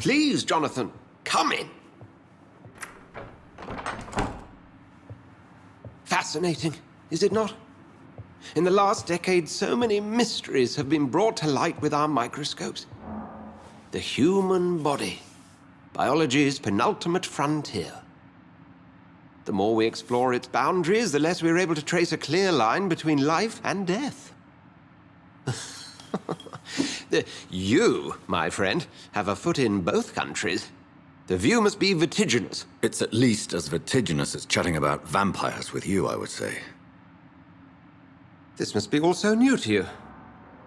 Please, Jonathan, come in. Fascinating, is it not? In the last decade, so many mysteries have been brought to light with our microscopes. The human body, biology's penultimate frontier. The more we explore its boundaries, the less we're able to trace a clear line between life and death. You, my friend, have a foot in both countries. The view must be vertiginous. It's at least as vertiginous as chatting about vampires with you, I would say. This must be all so new to you.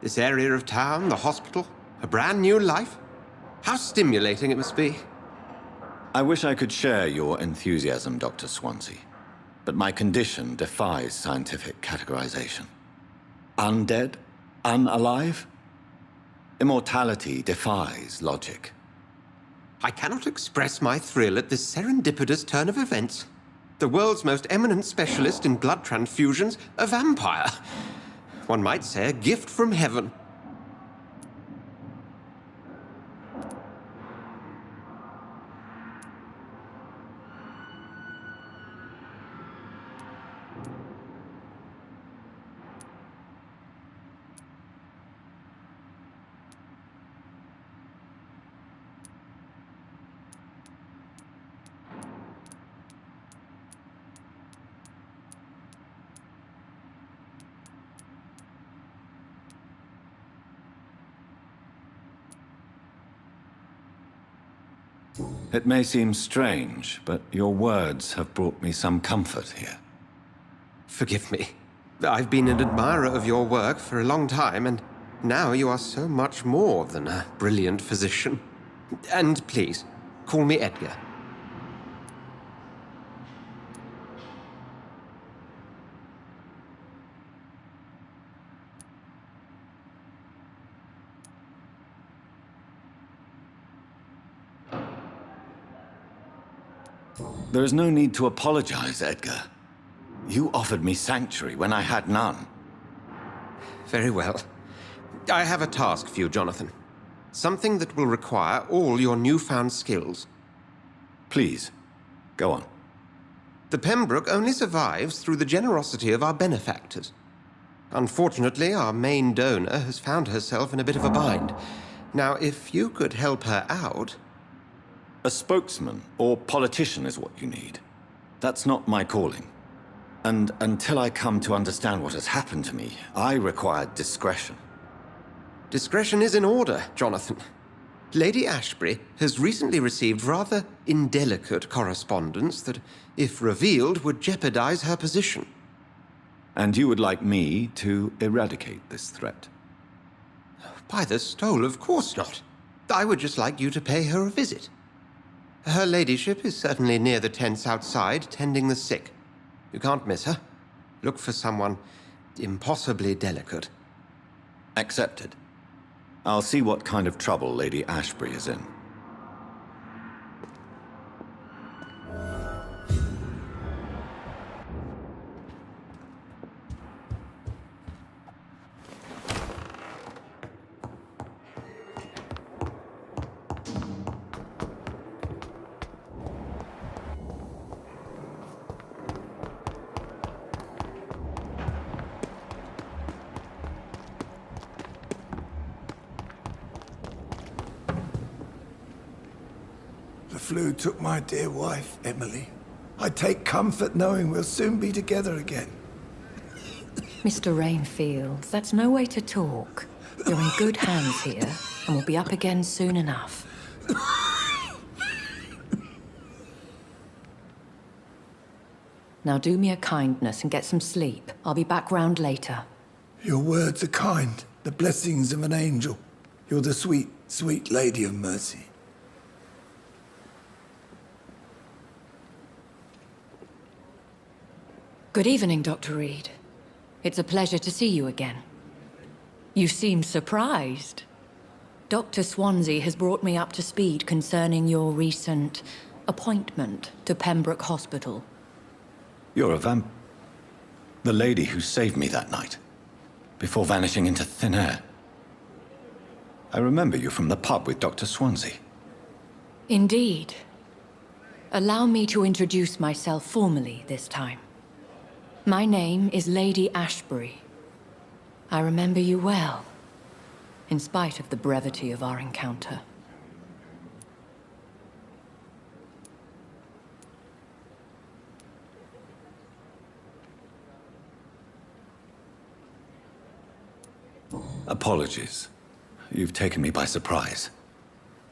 This area of town, the hospital, a brand new life. How stimulating it must be. I wish I could share your enthusiasm, Dr. Swansea, but my condition defies scientific categorization. Undead? Unalive? Immortality defies logic. I cannot express my thrill at this serendipitous turn of events. The world's most eminent specialist in blood transfusions, a vampire. One might say a gift from heaven. It may seem strange, but your words have brought me some comfort here. Forgive me. I've been an admirer of your work for a long time, and now you are so much more than a brilliant physician. And please, call me Edgar. There is no need to apologize, Edgar. You offered me sanctuary when I had none. Very well. I have a task for you, Jonathan. Something that will require all your newfound skills. Please, go on. The Pembroke only survives through the generosity of our benefactors. Unfortunately, our main donor has found herself in a bit of a bind. Now, if you could help her out... A spokesman or politician is what you need. That's not my calling. And until I come to understand what has happened to me, I require discretion. Discretion is in order, Jonathan. Lady Ashbury has recently received rather indelicate correspondence that, if revealed, would jeopardize her position. And you would like me to eradicate this threat? By the stole, of course not. I would just like you to pay her a visit. Her ladyship is certainly near the tents outside, tending the sick. You can't miss her. Look for someone impossibly delicate. Accepted. I'll see what kind of trouble Lady Ashbury is in. The flu took my dear wife, Emily. I take comfort knowing we'll soon be together again. Mr. Rainfield, that's no way to talk. You're in good hands here, and we'll be up again soon enough. Now do me a kindness and get some sleep. I'll be back round later. Your words are kind, the blessings of an angel. You're the sweet, sweet Lady of Mercy. Good evening, Dr. Reed. It's a pleasure to see you again. You seem surprised. Dr. Swansea has brought me up to speed concerning your recent appointment to Pembroke Hospital. You're a the lady who saved me that night, before vanishing into thin air. I remember you from the pub with Dr. Swansea. Indeed. Allow me to introduce myself formally this time. My name is Lady Ashbury. I remember you well, in spite of the brevity of our encounter. Apologies. You've taken me by surprise.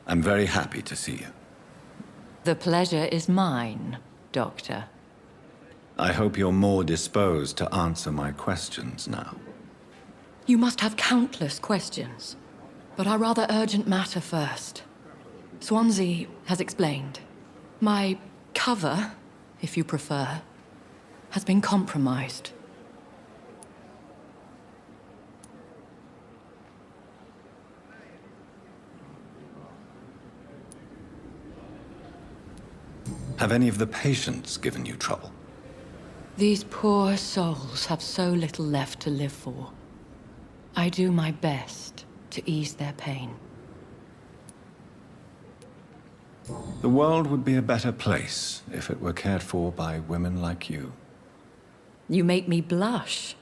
I'm very happy to see you. The pleasure is mine, Doctor. I hope you're more disposed to answer my questions now. You must have countless questions, but our rather urgent matter first. Swansea has explained. My cover, if you prefer, has been compromised. Have any of the patients given you trouble? These poor souls have so little left to live for. I do my best to ease their pain. The world would be a better place if it were cared for by women like you. You make me blush.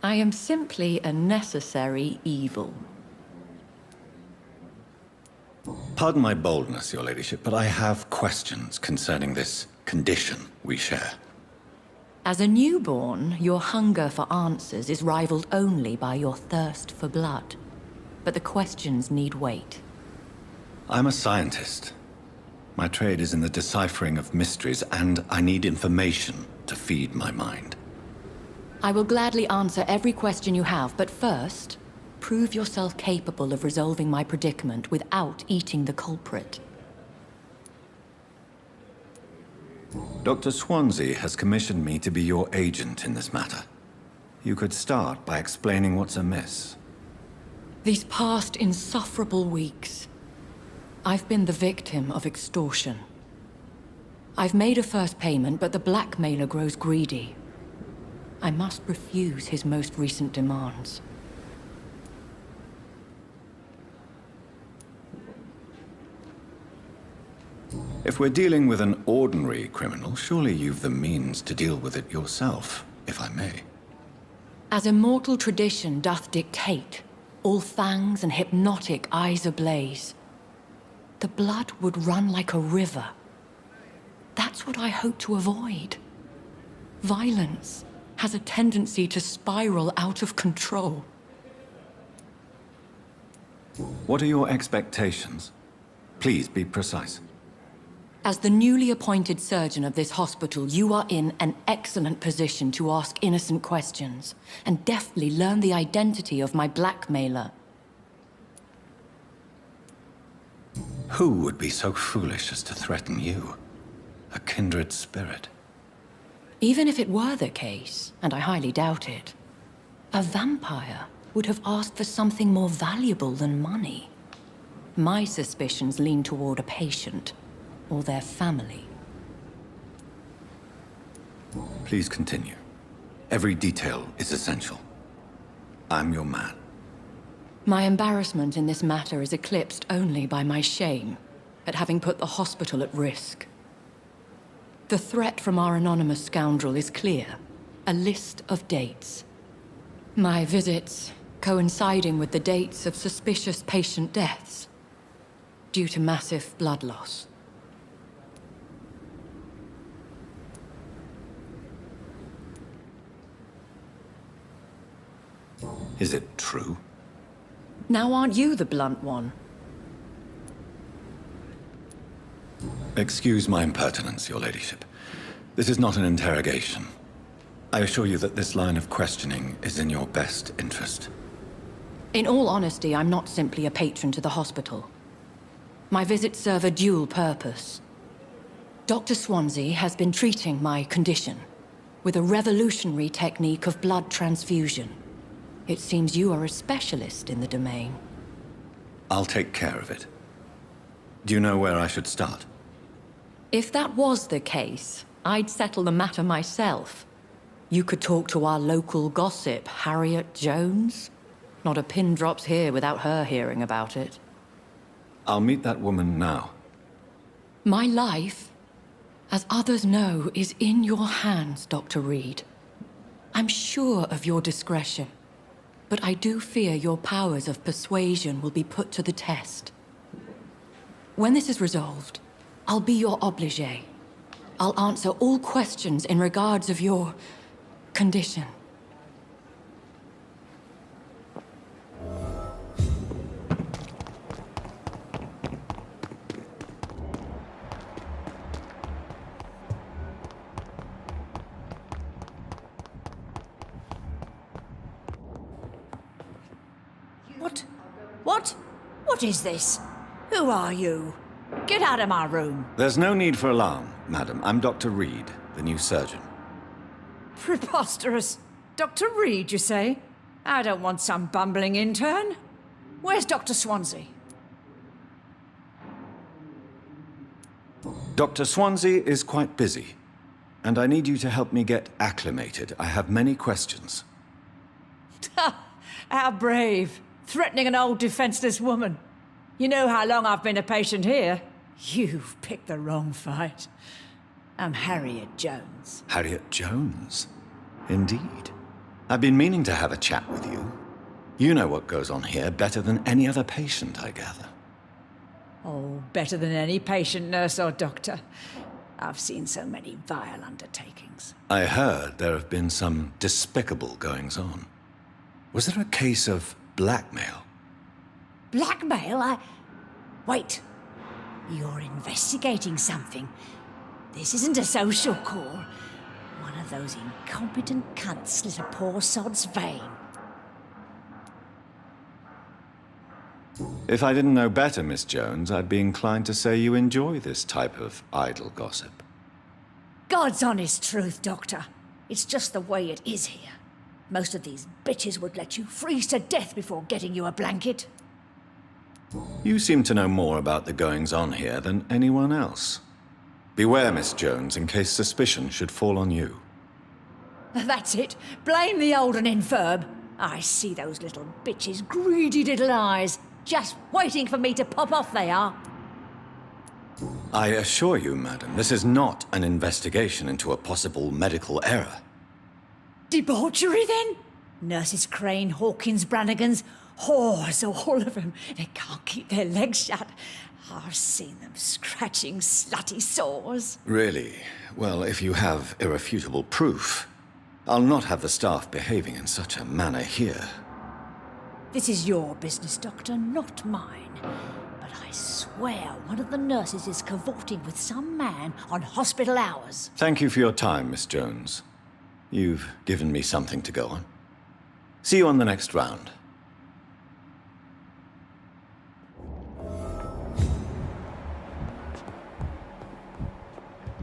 I am simply a necessary evil. Pardon my boldness, Your Ladyship, but I have questions concerning this condition we share. As a newborn, your hunger for answers is rivaled only by your thirst for blood. But the questions need wait. I'm a scientist. My trade is in the deciphering of mysteries, and I need information to feed my mind. I will gladly answer every question you have, but first, prove yourself capable of resolving my predicament without eating the culprit. Dr. Swansea has commissioned me to be your agent in this matter. You could start by explaining what's amiss. These past insufferable weeks, I've been the victim of extortion. I've made a first payment, but the blackmailer grows greedy. I must refuse his most recent demands. If we're dealing with an ordinary criminal, surely you've the means to deal with it yourself, if I may. As immortal tradition doth dictate, all fangs and hypnotic eyes ablaze, the blood would run like a river. That's what I hope to avoid. Violence has a tendency to spiral out of control. What are your expectations? Please be precise. As the newly appointed surgeon of this hospital, you are in an excellent position to ask innocent questions and deftly learn the identity of my blackmailer. Who would be so foolish as to threaten you? A kindred spirit. Even if it were the case, and I highly doubt it, a vampire would have asked for something more valuable than money. My suspicions lean toward a patient, or their family. Please continue. Every detail is essential. I'm your man. My embarrassment in this matter is eclipsed only by my shame at having put the hospital at risk. The threat from our anonymous scoundrel is clear. A list of dates. My visits coinciding with the dates of suspicious patient deaths due to massive blood loss. Is it true? Now aren't you the blunt one? Excuse my impertinence, Your Ladyship. This is not an interrogation. I assure you that this line of questioning is in your best interest. In all honesty, I'm not simply a patron to the hospital. My visits serve a dual purpose. Dr. Swansea has been treating my condition with a revolutionary technique of blood transfusion. It seems you are a specialist in the domain. I'll take care of it. Do you know where I should start? If that was the case, I'd settle the matter myself. You could talk to our local gossip, Harriet Jones. Not a pin drops here without her hearing about it. I'll meet that woman now. My life, as others know, is in your hands, Dr. Reed. I'm sure of your discretion, but I do fear your powers of persuasion will be put to the test. When this is resolved, I'll be your obligé. I'll answer all questions in regards of your condition. What is this? Who are you? Get out of my room. There's no need for alarm, madam. I'm Dr. Reed, the new surgeon. Preposterous. Dr. Reed, you say? I don't want some bumbling intern. Where's Dr. Swansea? Dr. Swansea is quite busy, and I need you to help me get acclimated. I have many questions. How brave. Threatening an old defenseless woman. You know how long I've been a patient here? You've picked the wrong fight. I'm Harriet Jones. Harriet Jones? Indeed. I've been meaning to have a chat with you. You know what goes on here better than any other patient, I gather. Oh, better than any patient, nurse or doctor. I've seen so many vile undertakings. I heard there have been some despicable goings-on. Was there a case of blackmail? Blackmail? Wait. You're investigating something. This isn't a social call. One of those incompetent cunts slit a poor sod's vein. If I didn't know better, Miss Jones, I'd be inclined to say you enjoy this type of idle gossip. God's honest truth, Doctor. It's just the way it is here. Most of these bitches would let you freeze to death before getting you a blanket. You seem to know more about the goings-on here than anyone else. Beware, Miss Jones, in case suspicion should fall on you. That's it. Blame the old and infirm. I see those little bitches' greedy little eyes. Just waiting for me to pop off they are. I assure you, madam, this is not an investigation into a possible medical error. Debauchery, then? Nurses Crane, Hawkins, Brannigans, whores, all of them. They can't keep their legs shut. I've seen them scratching slutty sores. Really? Well, if you have irrefutable proof, I'll not have the staff behaving in such a manner here. This is your business, Doctor, not mine. But I swear one of the nurses is cavorting with some man on hospital hours. Thank you for your time, Miss Jones. You've given me something to go on. See you on the next round.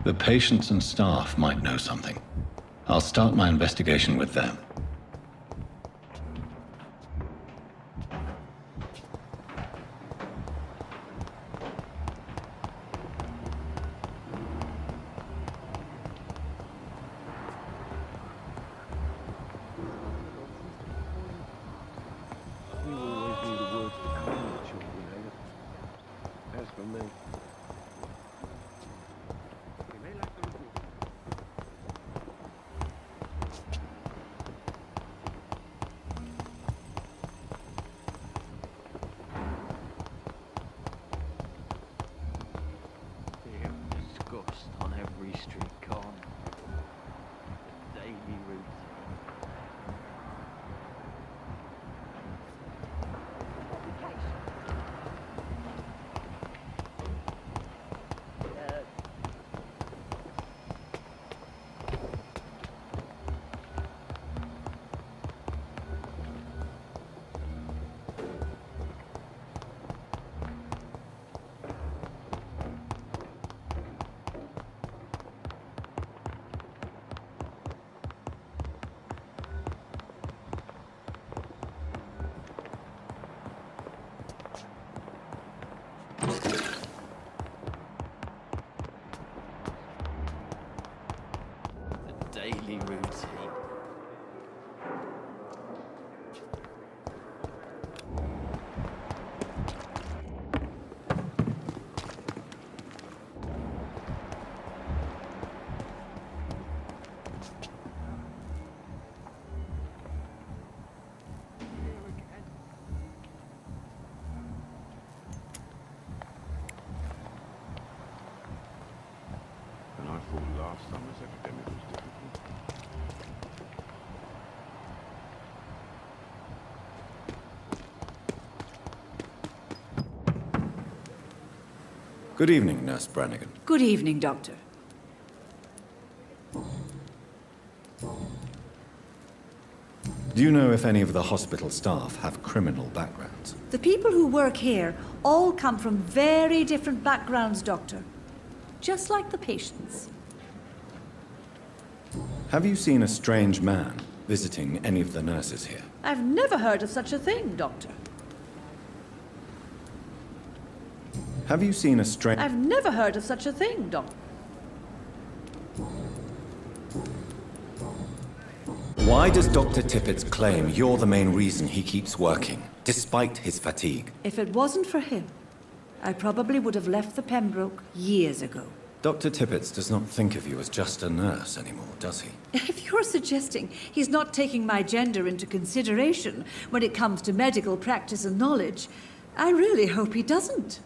The patients and staff might know something. I'll start my investigation with them. On every street corner. The daily routine. Daily routine. last summer's epidemic was difficult. Good evening, Nurse Brannigan. Good evening, Doctor. Do you know if any of the hospital staff have criminal backgrounds? The people who work here all come from very different backgrounds, Doctor. Just like the patients. Have you seen a strange man visiting any of the nurses here? I've never heard of such a thing, Doctor. Have you seen a strange... I've never heard of such a thing, Doctor. Why does Dr. Tippett's claim you're the main reason he keeps working, despite his fatigue? If it wasn't for him, I probably would have left the Pembroke years ago. Dr. Tippett does not think of you as just a nurse anymore, does he? If you're suggesting he's not taking my gender into consideration when it comes to medical practice and knowledge, I really hope he doesn't.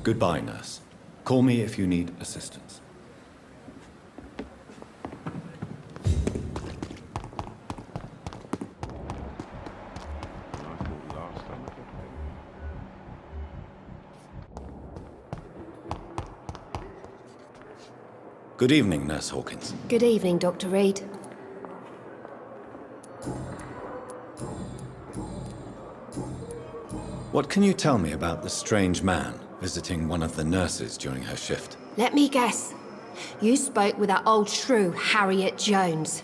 Goodbye, nurse. Call me if you need assistance. And I thought last summer's epidemic. Good evening, Nurse Hawkins. Good evening, Dr. Reed. What can you tell me about the strange man visiting one of the nurses during her shift? Let me guess. You spoke with that old shrew, Harriet Jones.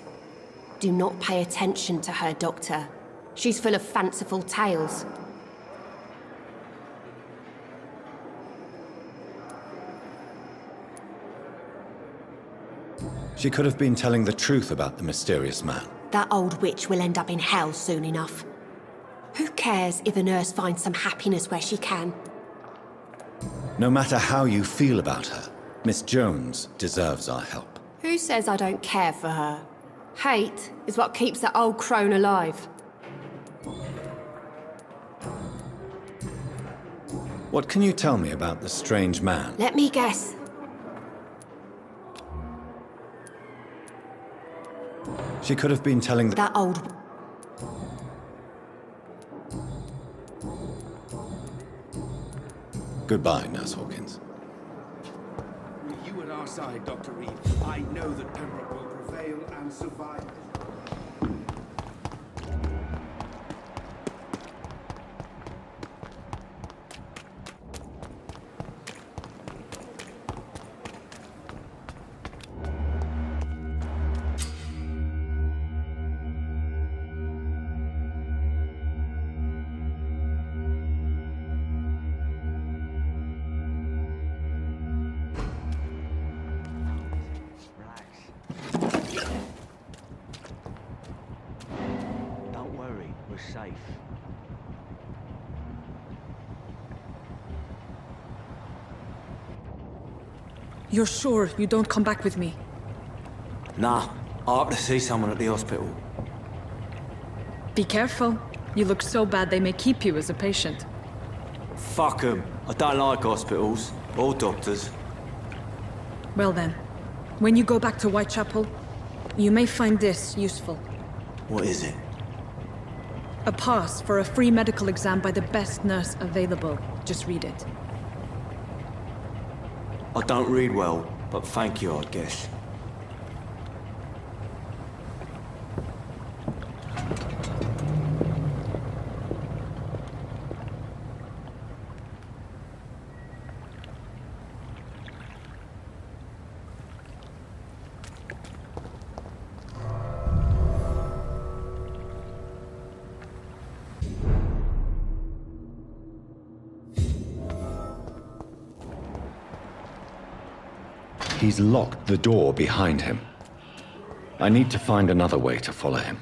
Do not pay attention to her, Doctor. She's full of fanciful tales. She could have been telling the truth about the mysterious man. That old witch will end up in hell soon enough. Who cares if a nurse finds some happiness where she can? No matter how you feel about her, Miss Jones deserves our help. Who says I don't care for her? Hate is what keeps that old crone alive. What can you tell me about the strange man? Let me guess. She could have been telling the... That old... Goodbye, Nurse Hawkins. With you at our side, Dr. Reed, I know that Pembroke will prevail and survive. Don't worry, we're safe. You're sure you don't come back with me? Nah, I have to see someone at the hospital. Be careful. You look so bad they may keep you as a patient. Fuck 'em. I don't like hospitals or doctors. Well then, when you go back to Whitechapel, you may find this useful. What is it? A pass for a free medical exam by the best nurse available. Just read it. I don't read well, but thank you, I guess. He's locked the door behind him. I need to find another way to follow him.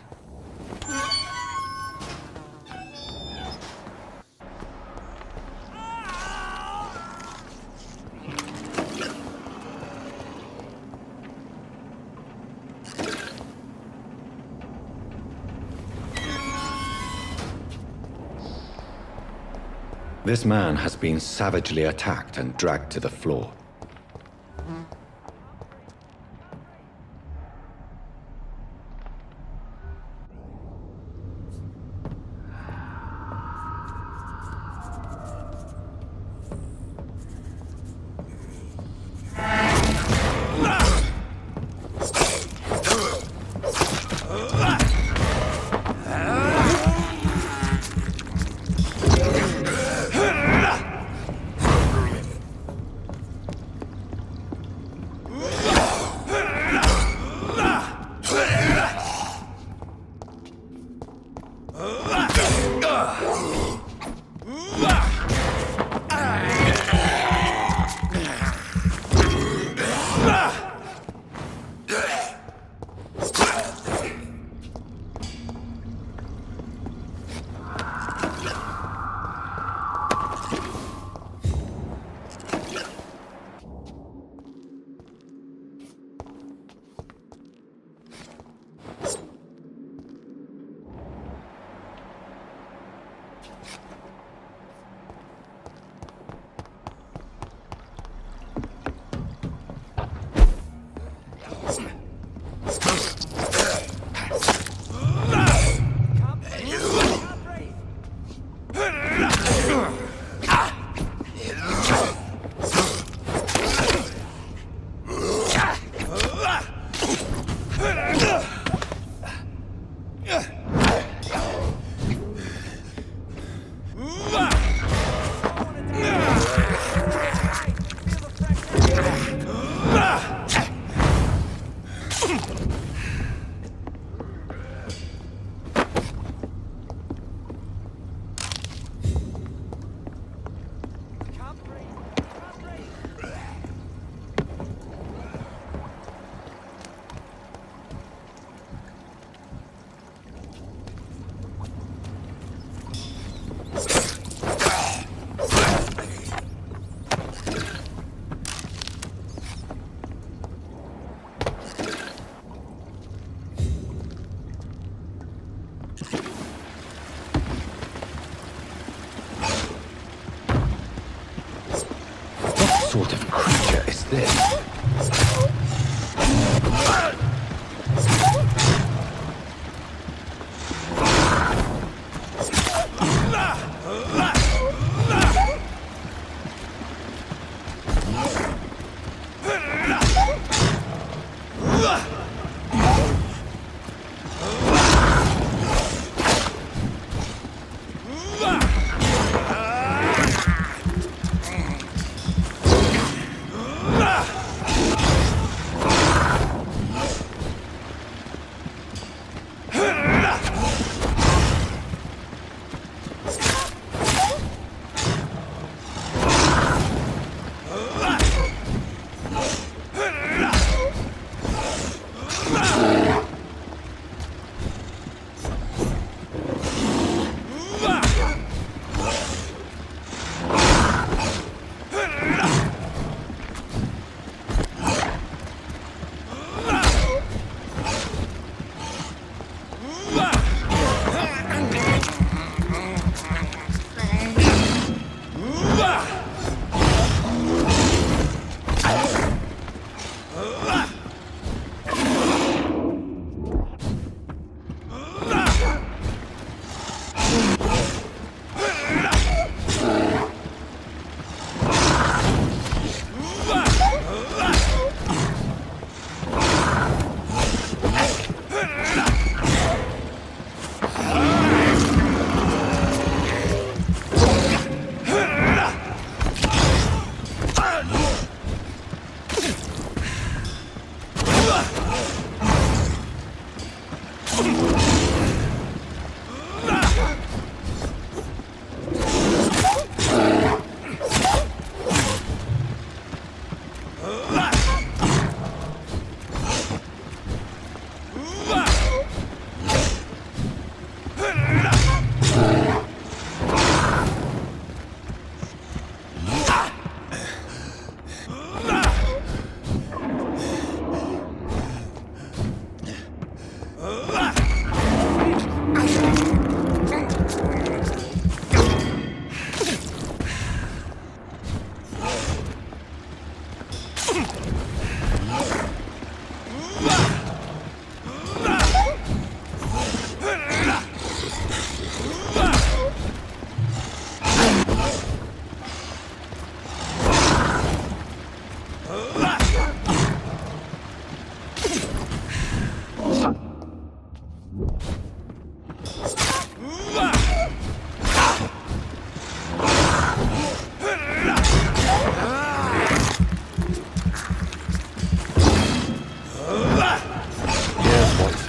This man has been savagely attacked and dragged to the floor. What sort of creature is this?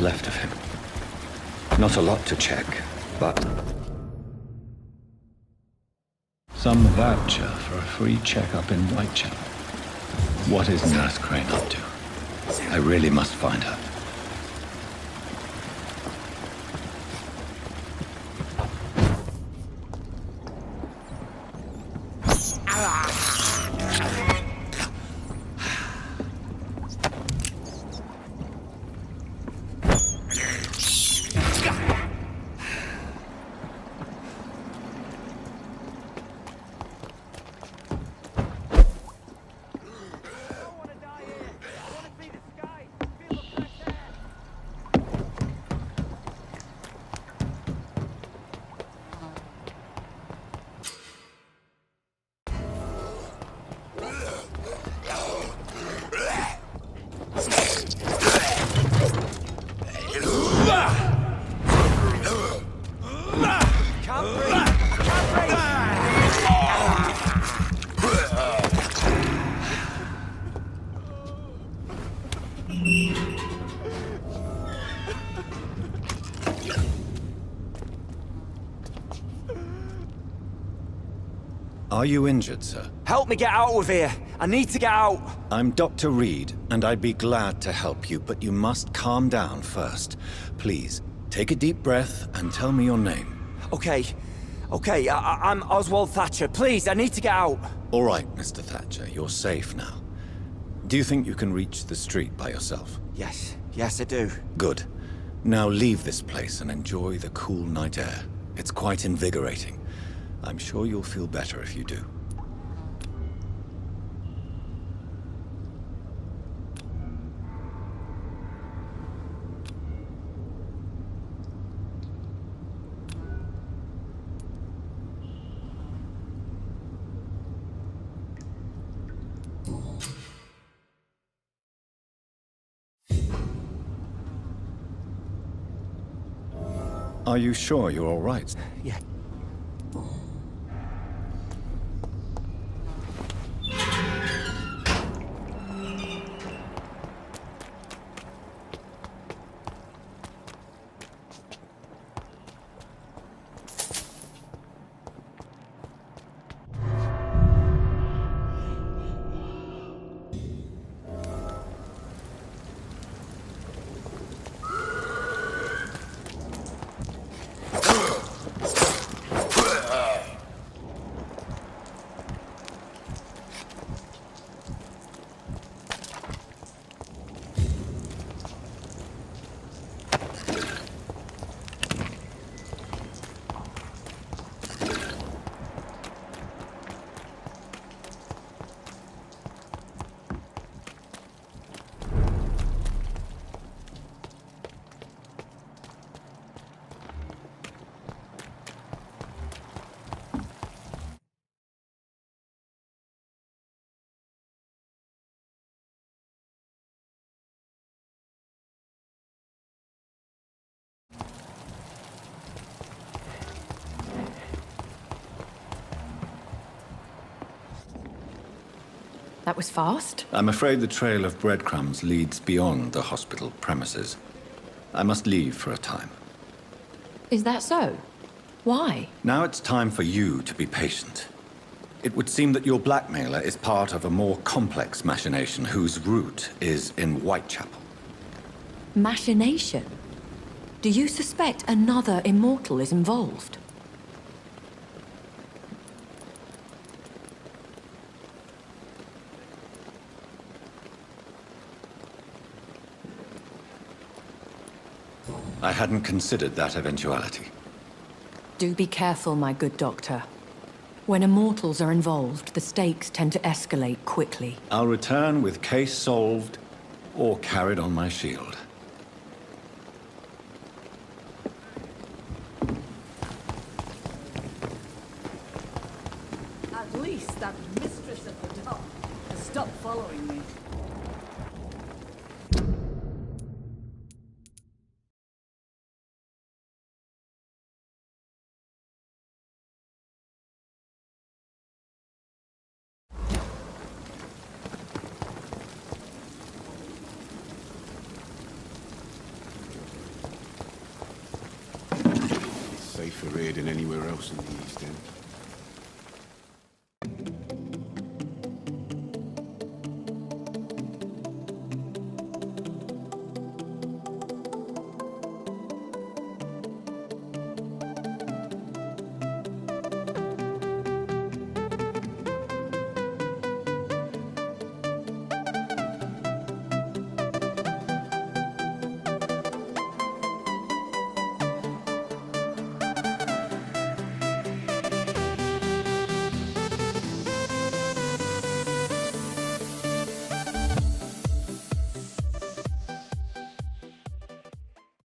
Left of him. Not a lot to check, but... Some voucher for a free checkup in Whitechapel. What is Nurse Crane up to? I really must find her. Are you injured, sir? Help me get out of here! I need to get out! I'm Dr. Reed, and I'd be glad to help you, but you must calm down first. Please, take a deep breath and tell me your name. Okay. I'm Oswald Thatcher. Please, I need to get out. All right, Mr. Thatcher, you're safe now. Do you think you can reach the street by yourself? Yes, I do. Good. Now leave this place and enjoy the cool night air. It's quite invigorating. I'm sure you'll feel better if you do. Are you sure you're all right? Yeah. That was fast. I'm afraid the trail of breadcrumbs leads beyond the hospital premises. I must leave for a time. Is that so? Why? Now it's time for you to be patient. It would seem that your blackmailer is part of a more complex machination whose root is in Whitechapel. Machination? Do you suspect another immortal is involved? I hadn't considered that eventuality. Do be careful, my good doctor. When immortals are involved, the stakes tend to escalate quickly. I'll return with case solved or carried on my shield. At least that mistress of the dark has stopped following me. Safer here than anywhere else in the East End.